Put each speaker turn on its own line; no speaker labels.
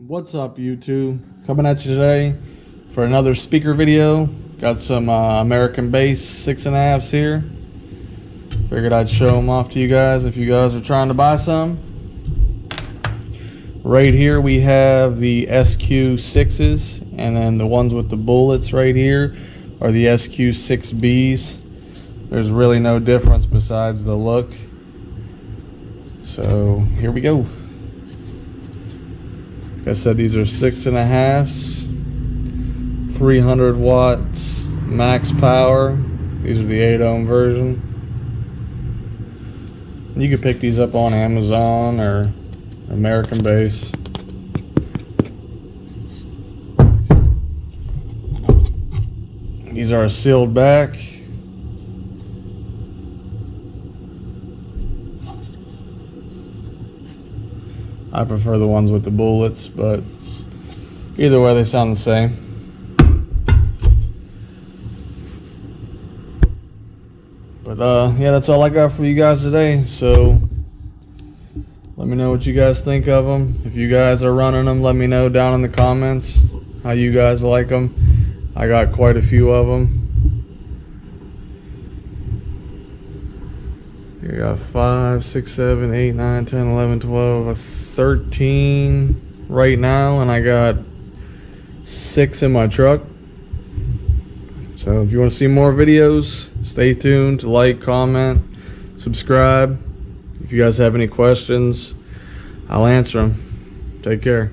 What's up, YouTube? Coming at you today for another speaker video. Got some American bass 6.5s here. Figured I'd show them off to you guys if you guys are trying to buy some. Right here we have the sq6s, and then the ones with the bullets right here are the sq6bs. There's really no difference besides the look. So here we go. Like I said, these are 6.5s, 300 watts max power. These are the 8 ohm version. You can pick these up on Amazon or American Bass. These are sealed back. I prefer the ones with the bullets, but either way they sound the same. But yeah, that's all I got for you guys today. So let me know what you guys think of them. If you guys are running them, let me know down in the comments how you guys like them. I got quite a few of them. You got 5, 6, 7, 8, 9, 10, 11, 12, 13 right now, and I got 6 in my truck. So if you want to see more videos, stay tuned, like, comment, subscribe. If you guys have any questions, I'll answer them. Take care.